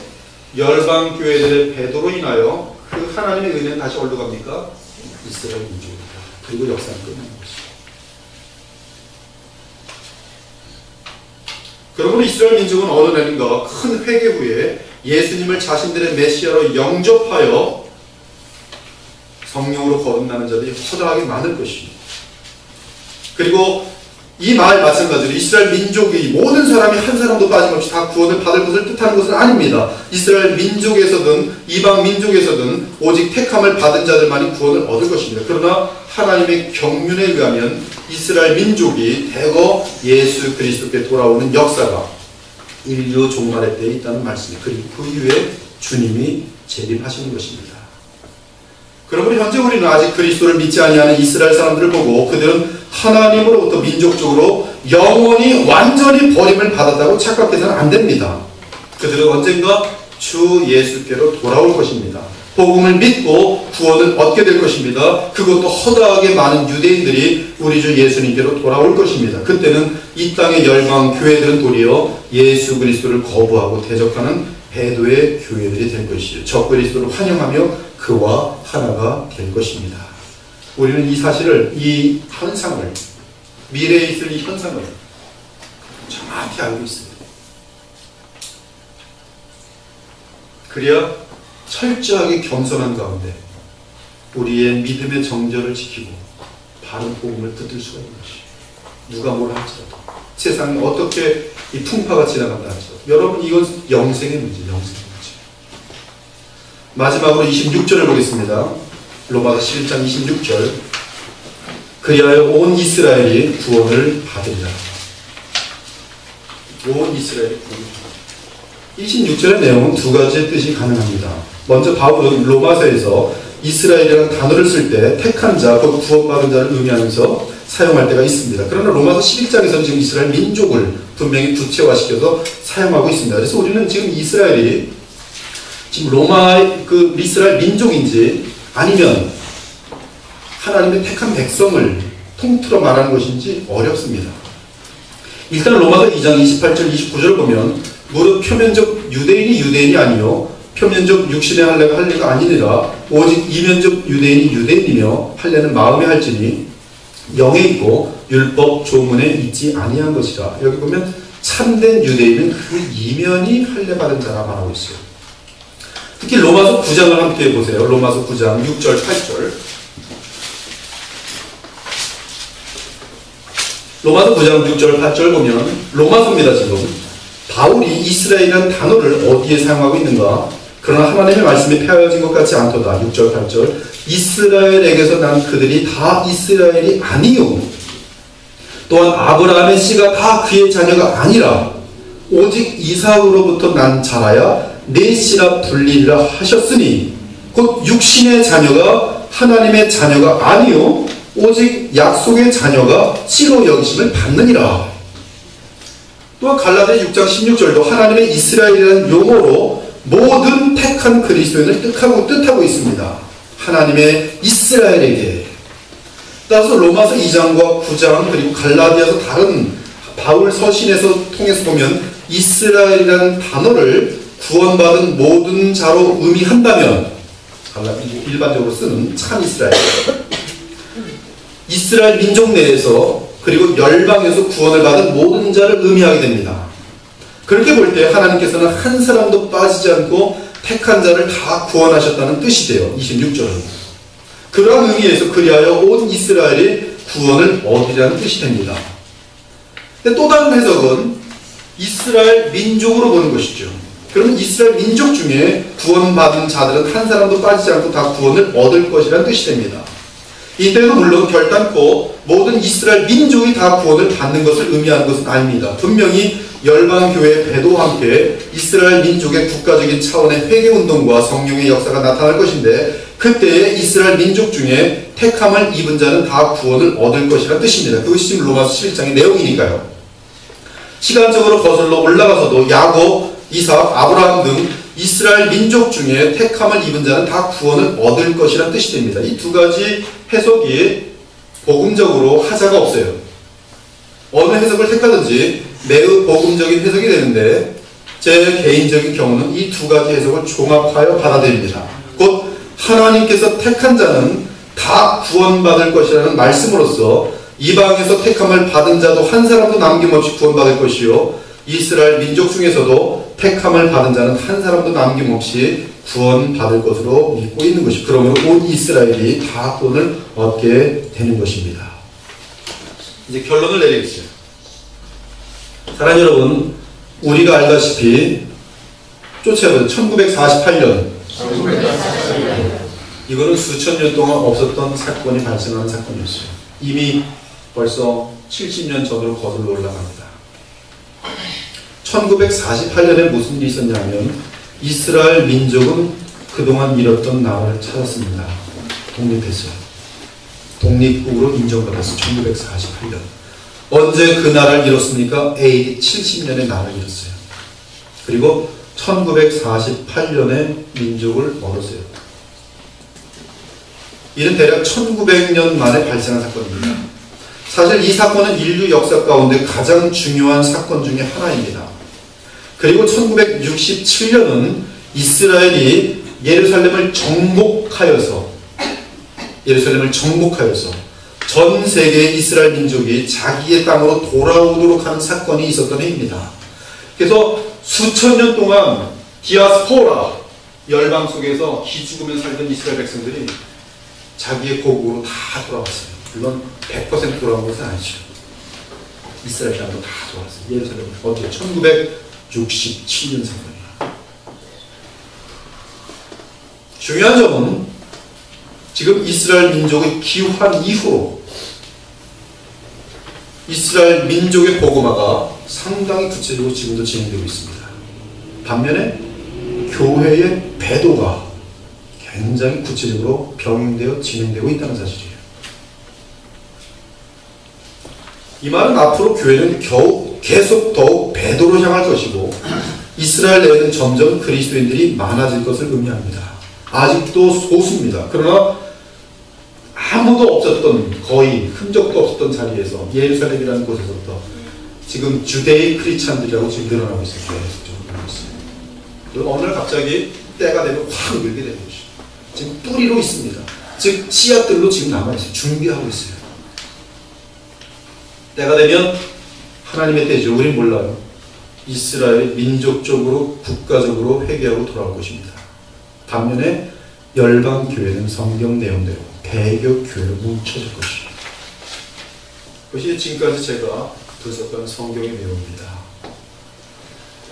Speaker 1: 열방 교회들의 배도로 인하여 그 하나님의 은혜는 다시 어디로 갑니까? 이스라엘 민족입니다. 그리고 역사는 끝나는 것이죠. 그러므로 이스라엘 민족은 어느 날인가 큰 회개 후에 예수님을 자신들의 메시아로 영접하여 성령으로 거듭나는 자들이 허다하게 많을 것입니다. 그리고 이 말 마찬가지로 이스라엘 민족이 모든 사람이 한 사람도 빠짐없이 다 구원을 받을 것을 뜻하는 것은 아닙니다. 이스라엘 민족에서든 이방 민족에서든 오직 택함을 받은 자들만이 구원을 얻을 것입니다. 그러나 하나님의 경륜에 의하면 이스라엘 민족이 대거 예수 그리스도께 돌아오는 역사가 인류 종말의 때에 있다는 말씀이에요. 그리고 그 이후에 주님이 재림하시는 것입니다. 그러므로 현재 우리는 아직 그리스도를 믿지 아니하는 이스라엘 사람들을 보고 그들은 하나님으로부터 민족적으로 영원히 완전히 버림을 받았다고 착각해서는 안 됩니다. 그들은 언젠가 주 예수께로 돌아올 것입니다. 복음을 믿고 구원을 얻게 될 것입니다. 그것도 허다하게 많은 유대인들이 우리 주 예수님께로 돌아올 것입니다. 그때는 이 땅의 열방 교회들은 도리어 예수 그리스도를 거부하고 대적하는 배도의 교회들이 될 것이죠. 적 그리스도를 환영하며 그와 하나가 될 것입니다. 우리는 이 사실을, 이 현상을, 미래에 있을 이 현상을 정확히 알고 있습니다. 그래야 철저하게 겸손한 가운데 우리의 믿음의 정절을 지키고 바른 복음을 붙들 수가 있는 것이, 누가 뭐라 할지라도 세상에 어떻게 이 풍파가 지나간다 할지라도 여러분, 이건 영생의 문제, 영생의 문제. 마지막으로 26절을 보겠습니다. 로마서 11장 26절. 그리하여 온 이스라엘이 구원을 받으리라. 온 이스라엘이 구원을 받으리라. 26절의 내용은 두 가지의 뜻이 가능합니다. 먼저 바울은 로마서에서 이스라엘이라는 단어를 쓸 때 택한 자, 곧 구원받은 자를 의미하면서 사용할 때가 있습니다. 그러나 로마서 11장에서는 지금 이스라엘 민족을 분명히 구체화시켜서 사용하고 있습니다. 그래서 우리는 지금 이스라엘이 지금 로마의 그 이스라엘 민족인지 아니면 하나님의 택한 백성을 통틀어 말하는 것인지 어렵습니다. 일단 로마서 2장 28절 29절을 보면 무릇 표면적 유대인이 아니요 표면적 육신의 할례가 아니니라 오직 이면적 유대인이 유대인이며 할례는 마음에 할지니 영에 있고 율법 조문에 있지 아니한 것이라. 여기 보면 참된 유대인은 그 이면이 할례 받은 자라 말하고 있어요. 특히 로마서 9장을 함께 보세요. 로마서 9장 6절 8절. 로마서 9장 6절 8절 보면 로마서입니다. 지금 바울이 이스라엘이라는 단어를 어디에 사용하고 있는가? 그러나 하나님의 말씀이 폐하여진 것 같지 않도다. 6절 8절. 이스라엘에게서 난 그들이 다 이스라엘이 아니요 또한 아브라함의 씨가 다 그의 자녀가 아니라 오직 이삭으로부터 난 자라야 내 씨라 불리리라 하셨으니 곧 육신의 자녀가 하나님의 자녀가 아니요 오직 약속의 자녀가 씨로 여기심을 받느니라. 또한 갈라디아 6장 16절도 하나님의 이스라엘이라는 용어로 모든 택한 그리스도인을 뜻하고 있습니다. 하나님의 이스라엘에게. 따라서 로마서 2장과 9장 그리고 갈라디아서 다른 바울 서신에서 통해서 보면 이스라엘이라는 단어를 구원받은 모든 자로 의미한다면 일반적으로 쓰는 참 이스라엘 민족 내에서 그리고 열방에서 구원을 받은 모든 자를 의미하게 됩니다. 그렇게 볼 때 하나님께서는 한 사람도 빠지지 않고 택한 자를 다 구원하셨다는 뜻이 돼요. 26절은. 그러한 의미에서 그리하여 온 이스라엘이 구원을 얻으리라는 뜻이 됩니다. 근데 또 다른 해석은 이스라엘 민족으로 보는 것이죠. 그러면 이스라엘 민족 중에 구원받은 자들은 한 사람도 빠지지 않고 다 구원을 얻을 것이라는 뜻이 됩니다. 이때도 물론 결단코 모든 이스라엘 민족이 다 구원을 받는 것을 의미하는 것은 아닙니다. 분명히 열방교회의 배도와 함께 이스라엘 민족의 국가적인 차원의 회개운동과 성령의 역사가 나타날 것인데 그때에 이스라엘 민족 중에 택함을 입은 자는 다 구원을 얻을 것이라는 뜻입니다. 그것이 지금 로마서 11장의 내용이니까요. 시간적으로 거슬러 올라가서도 야곱, 이삭, 아브라함 등 이스라엘 민족 중에 택함을 입은 자는 다 구원을 얻을 것이라는 뜻이 됩니다. 이 두 가지 해석이 복음적으로 하자가 없어요. 어느 해석을 택하든지 매우 복음적인 해석이 되는데 제 개인적인 경우는 이 두 가지 해석을 종합하여 받아들입니다. 곧 하나님께서 택한 자는 다 구원받을 것이라는 말씀으로써 이방에서 택함을 받은 자도 한 사람도 남김없이 구원받을 것이요 이스라엘 민족 중에서도 택함을 받은 자는 한 사람도 남김없이 구원받을 것으로 믿고 있는 것이, 그러므로 온 이스라엘이 다 구원을 얻게 되는 것입니다. 이제 결론을 내리겠어요. 사랑하는 여러분, 우리가 알다시피 쫓아본 1948년 이거는 수천 년 동안 없었던 사건이 발생하는 사건이었어요. 이미 벌써 70년 전으로 거슬러 올라갑니다. 1948년에 무슨 일이 있었냐면 이스라엘 민족은 그동안 잃었던 나라를 찾았습니다. 독립했어요. 독립국으로 인정받았어요. 1948년. 언제 그 나라를 잃었습니까? AD 70년에 나라를 잃었어요. 그리고 1948년에 민족을 얻었어요. 이는 대략 1900년 만에 발생한 사건입니다. 사실 이 사건은 인류 역사 가운데 가장 중요한 사건 중에 하나입니다. 그리고 1967년은 이스라엘이 예루살렘을 정복하여서 전 세계의 이스라엘 민족이 자기의 땅으로 돌아오도록 하는 사건이 있었던 해입니다. 그래서 수천 년 동안 디아스포라, 열방 속에서 기죽으면 살던 이스라엘 백성들이 자기의 고국으로 다 돌아왔어요. 물론 100% 돌아온 것은 아니죠. 이스라엘 땅도 다 돌아왔어요. 예루살렘 어떻게 1967년생입니다. 중요한 점은 지금 이스라엘 민족의 귀환 이후로 이스라엘 민족의 복음화가 상당히 구체적으로 지금도 진행되고 있습니다. 반면에 교회의 배도가 굉장히 구체적으로 병행되어 진행되고 있다는 사실이에요. 이 말은 앞으로 교회는 계속 더욱 배도로 향할 것이고 이스라엘 내에는 점점 그리스도인들이 많아질 것을 의미합니다. 아직도 소수입니다. 그러나 아무도 없었던, 거의 흔적도 없었던 자리에서 예루살렘이라는 곳에서부터 지금 주데이 크리스찬들이라고 지금 늘어나고 있어요. 그리고 어느 날 갑자기 때가 되면 확 늘게 되는 것이죠. 지금 뿌리로 있습니다. 즉 씨앗들로 지금 남아있어요. 준비하고 있어요. 때가 되면 하나님의 때죠. 우린 몰라요. 이스라엘이 민족적으로 국가적으로 회개하고 돌아올 것입니다. 반면에 열방교회는 성경 내용대로 대교교회로 뭉쳐질 것입니다. 그것이 지금까지 제가 분석한 성경의 내용입니다.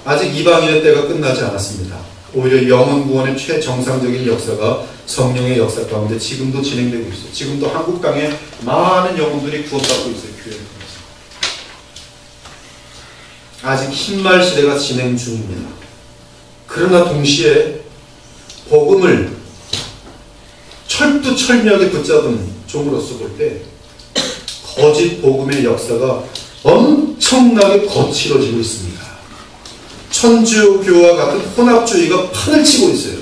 Speaker 1: 아직 이방인의 때가 끝나지 않았습니다. 오히려 영혼 구원의 최정상적인 역사가 성령의 역사 가운데 지금도 진행되고 있어요. 지금도 한국 땅에 많은 영혼들이 구원받고 있어요. 교회를 통해서. 아직 흰말 시대가 진행 중입니다. 그러나 동시에 복음을 철두철미하게 붙잡은 종으로서 볼 때 거짓 복음의 역사가 엄청나게 거칠어지고 있습니다. 천주교와 같은 혼합주의가 판을 치고 있어요.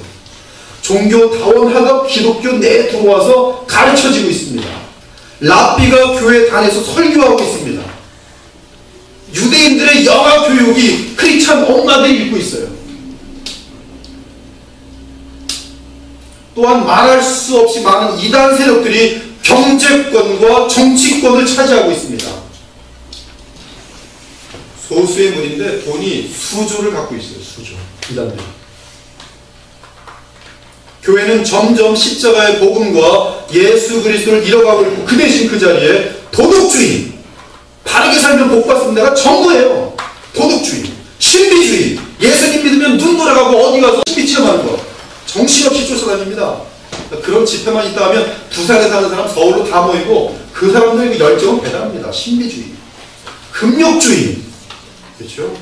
Speaker 1: 종교 다원화가 기독교 내에 들어와서 가르쳐지고 있습니다. 랍비가 교회 단에서 설교하고 있습니다. 유대인들의 영아 교육이 크리스찬 엄마들이 읽고 있어요. 또한 말할 수 없이 많은 이단 세력들이 경제권과 정치권을 차지하고 있습니다. 소수의 문인데 돈이 수조를 갖고 있어요. 수조. 이단들. 교회는 점점 십자가의 복음과 예수 그리스도를 잃어가고 있고 그 대신 그 자리에 도덕주의, 바르게 살면 복 받습니다가 전부예요. 도덕주의, 신비주의, 예수님 믿으면 눈 돌아가고 어디 가서 신비 체험하는 거 정신없이 쫓아다닙니다. 그런 집회만 있다 하면 부산에 사는 사람 서울로 다 모이고 그 사람들의 그 열정은 대단합니다. 신비주의, 금욕주의. 그렇죠?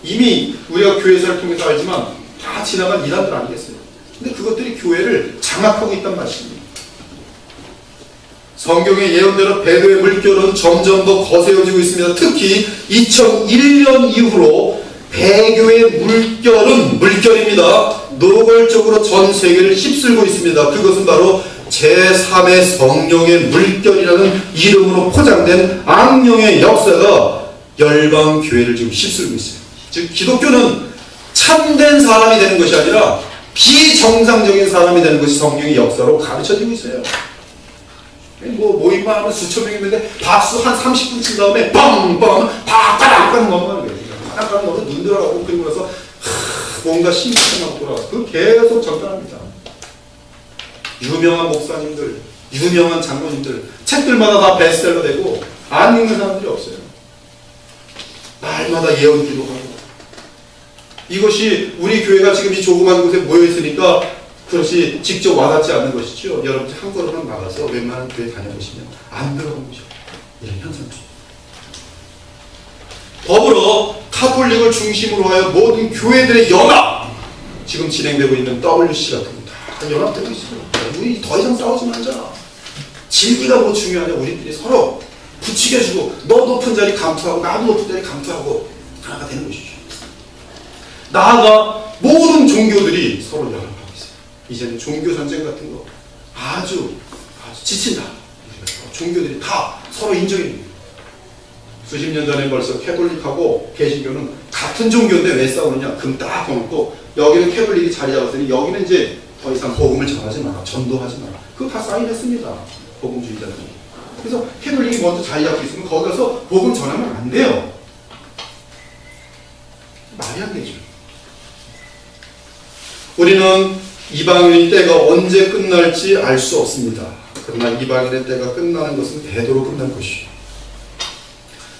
Speaker 1: 이미 우리가 교회사를 통해서 알지만 다 지나간 이단들 아니겠어요? 근데 그것들이 교회를 장악하고 있단 말씀입니다. 성경의 예언대로 배도의 물결은 점점 더 거세어지고 있습니다. 특히 2001년 이후로 배교의 물결입니다. 노골적으로 전 세계를 휩쓸고 있습니다. 그것은 바로 제3의 성령의 물결이라는 이름으로 포장된 악령의 역사가 열방교회를 지금 휩쓸고 있어요. 즉 기독교는 참된 사람이 되는 것이 아니라 비정상적인 사람이 되는 것이 성령의 역사로 가르쳐지고 있어요. 뭐 모임만 하면 수천 명 있는데 박수 한 30분 친 다음에 빵빵 팍팍 하는 것만 하는 거예요. 팍팍 하는 것도 눈 들어가고 그리고 나서 뭔가 신비하고 돌아가서 그 계속 전달합니다. 유명한 목사님들, 유명한 장로님들 책들마다 다 베스트셀러 되고 안 읽는 사람들이 없어요. 날마다 예언 기도하고 이것이 우리 교회가 지금 이 조그만 곳에 모여있으니까 그것이 직접 와닿지 않는 것이죠. 여러분들 한 걸음만 나가서 웬만한 교회 다녀보시면 안 들어간 것이죠. 이런 현상입니다. 더불어 카톨릭을 중심으로 하여 모든 교회들의 연합 지금 진행되고 있는 WC 같은 거 다 연합되고 있어요. 우리 더 이상 싸우지 말자. 진리가 뭐 중요하냐. 우리들이 서로 부추겨주고 너 높은 자리 감투하고 나도 높은 자리 감투하고 하나가 되는 것이죠. 나아가 모든 종교들이 서로 연합하고 있어요. 이제는 종교 전쟁 같은 거 아주 지친다. 종교들이 다 서로 인정해줍니다. 수십 년 전에 벌써 캐톨릭하고 개신교는 같은 종교인데 왜 싸우느냐. 금 딱 거놓고 여기는 캐톨릭이 자리 잡았으니 여기는 이제 더 이상 복음을 전하지 마라. 전도하지 마라. 그거 다 사인했습니다. 복음주의자들이. 그래서 캐톨릭이 먼저 자리 잡고 있으면 거기 가서 복음 전하면 안 돼요. 말이 안 되죠. 우리는 이방인의 때가 언제 끝날지 알 수 없습니다. 그러나 이방인의 때가 끝나는 것은 배도로 끝날 것이요.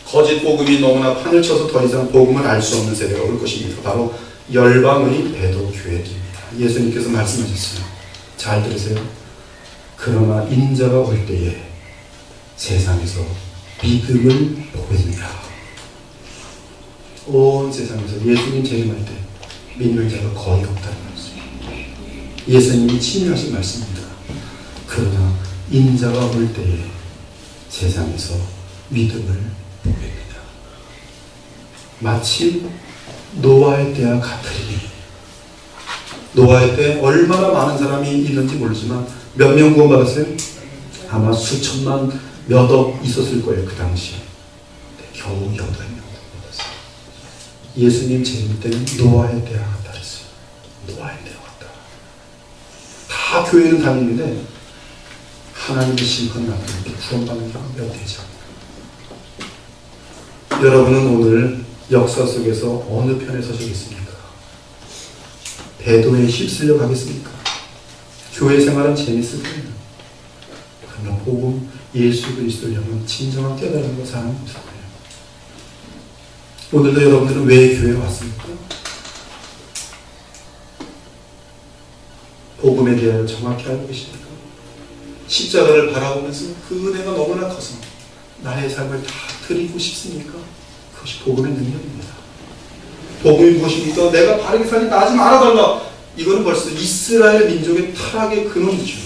Speaker 1: 거짓 복음이 너무나 판을 쳐서 더 이상 복음을 알 수 없는 세대가 올 것입니다. 바로 열방의 배도 교회입니다. 예수님께서 말씀하셨어요. 잘 들으세요. 그러나 인자가 올 때에 세상에서 믿음을 보이느니라. 온 세상에서 예수님 재림할 때 믿는 자가 거의 없다는 말씀. 예수님이 친하신 말씀입니다. 그러나 인자가 올 때에 세상에서 믿음을 보이느니라. 마치 노아의 때와 같으리니. 노아의 때 얼마나 많은 사람이 있는지 모르지만 몇 명 구원받았어요? 아마 수천만 몇억 있었을 거예요. 그 당시에. 겨우 8명 구원받았어요. 예수님 재림 때는 노아의 때와 같다 그랬어요. 노아의 때와 같다. 다 교회는 다니는데 하나님의 심판을 앞두고 구원받는 경우가 몇 되지 않습니다. 여러분은 오늘 역사 속에서 어느 편에 서시겠습니까? 배도에 휩쓸려 가겠습니까? 교회 생활은 재밌을 거예요. 그러나 복음 예수 그리스도를 향한 진정한 깨달음과 사랑은 없을 거예요. 오늘도 여러분들은 왜 교회에 왔습니까? 복음에 대하여 정확히 알고 계십니까? 십자가를 바라보면서 그 은혜가 너무나 커서 나의 삶을 다 드리고 싶습니까? 그것이 복음의 능력입니다. 복음이 무엇입니까? 내가 바르게 살니까 하지 말아달라. 이거는 벌써 이스라엘 민족의 타락의 근원이죠.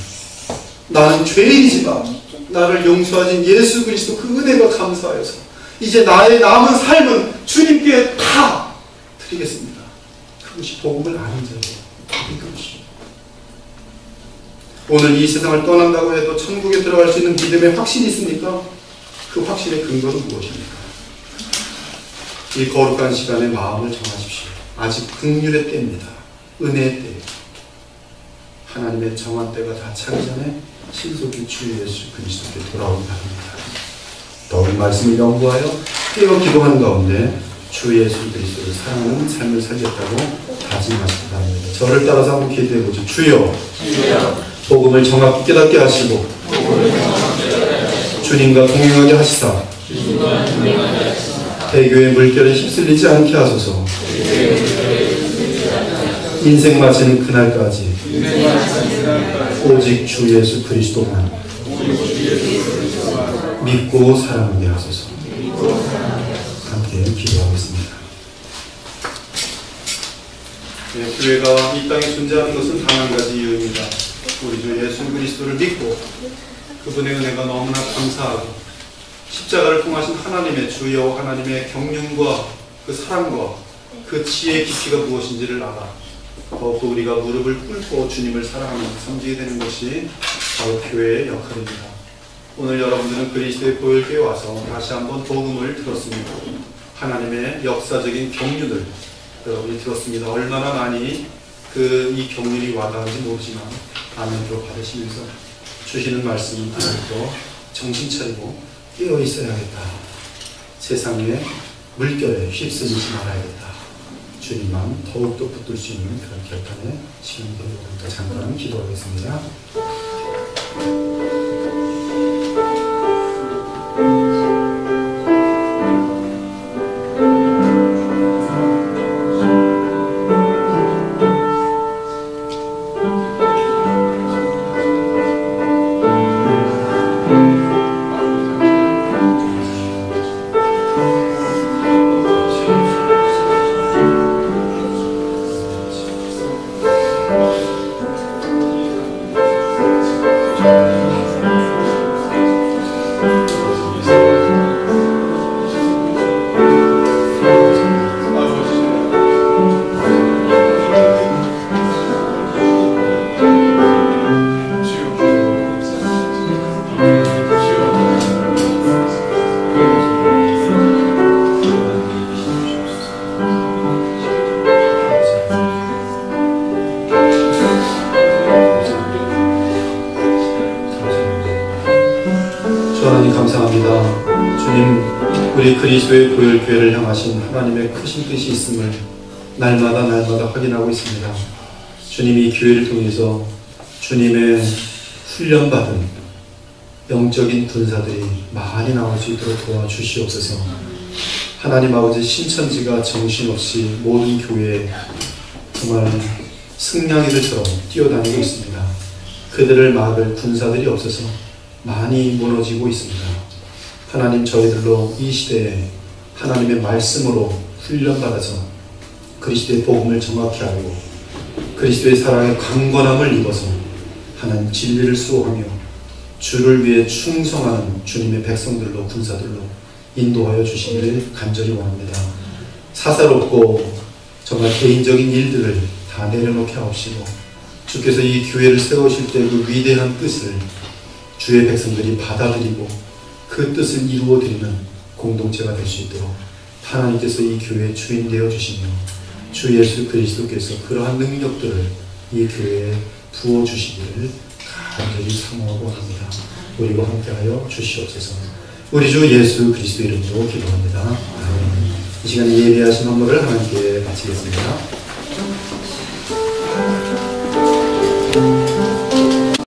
Speaker 1: 나는 죄인이지만 나를 용서하신 예수 그리스도 그 은혜가 감사해서 이제 나의 남은 삶은 주님께 다 드리겠습니다. 그것이 복음을 아는 자예요. 그것이. 오늘 이 세상을 떠난다고 해도 천국에 들어갈 수 있는 믿음의 확신이 있습니까? 그 확신의 근거는 무엇입니까? 이 거룩한 시간에 마음을 정하십시오. 아직 긍휼의 때입니다. 은혜의 때. 하나님의 정한 때가 다 차기 전에 신속히 주 예수 그리스도께 돌아오기 바랍니다. 더욱 말씀을 연구하여 깨어 기도하는 가운데 주 예수 그리스도를 사랑하는 삶을 살겠다고 다짐하시기 바랍니다. 저를 따라서 한번 기도해보죠. 주여, 복음을 정확히 깨닫게 하시고 주님과 동행하게 하시사 대교의 물결에 휩쓸리지 않게 하소서. 인생 마치는 그날까지 오직 주 예수 그리스도만 믿고 사랑하게 하소서. 함께 기도하겠습니다. 네, 교회가 이 땅에 존재하는 것은 단 한 가지 이유입니다. 우리 주 예수 그리스도를 믿고 그분의 은혜가 너무나 감사하고 십자가를 통하신 하나님의 주여 하나님의 경륜과 그 사랑과 그 지혜의 깊이가 무엇인지를 알아 더욱더 우리가 무릎을 꿇고 주님을 사랑하면서 섬기게 되는 것이 바로 교회의 역할입니다. 오늘 여러분들은 그리스도의 보혈교회에 와서 다시 한번 복음을 들었습니다. 하나님의 역사적인 경륜을 여러분이 들었습니다. 얼마나 많이 이 경륜이 와닿은지 모르지만 아멘으로 받으시면서 주시는 말씀을 듣고 정신 차리고 깨어 있어야겠다. 세상의 물결에 휩쓸리지 말아야겠다. 주님만 더욱더 붙들 수 있는 그런 결단의 시간이 되도록 잠깐 기도하겠습니다. 그리스도의 보혈교회를 향하신 하나님의 크신 뜻이 있음을 날마다 확인하고 있습니다. 주님이 이 교회를 통해서 주님의 훈련받은 영적인 군사들이 많이 나올 수 있도록 도와주시옵소서. 하나님 아버지, 신천지가 정신없이 모든 교회에 정말 승냥이들처럼 뛰어다니고 있습니다. 그들을 막을 군사들이 없어서 많이 무너지고 있습니다. 하나님, 저희들로 이 시대에 하나님의 말씀으로 훈련받아서 그리스도의 복음을 정확히 알고 그리스도의 사랑의 강건함을 입어서 하나님 진리를 수호하며 주를 위해 충성하는 주님의 백성들로, 군사들로 인도하여 주시기를 간절히 원합니다. 사사롭고 정말 개인적인 일들을 다 내려놓게 하옵시고 주께서 이 교회를 세우실 때 그 위대한 뜻을 주의 백성들이 받아들이고 그 뜻을 이루어드리는 공동체가 될 수 있도록 하나님께서 이 교회의 주인 되어 주시며 주 예수 그리스도께서 그러한 능력들을 이 교회에 부어주시기를 간절히 사모하고 합니다. 우리와 함께하여 주시옵소서. 우리 주 예수 그리스도 이름으로 기도합니다. 아멘. 이 시간에 예배하신 헌물을 하나님께 바치겠습니다.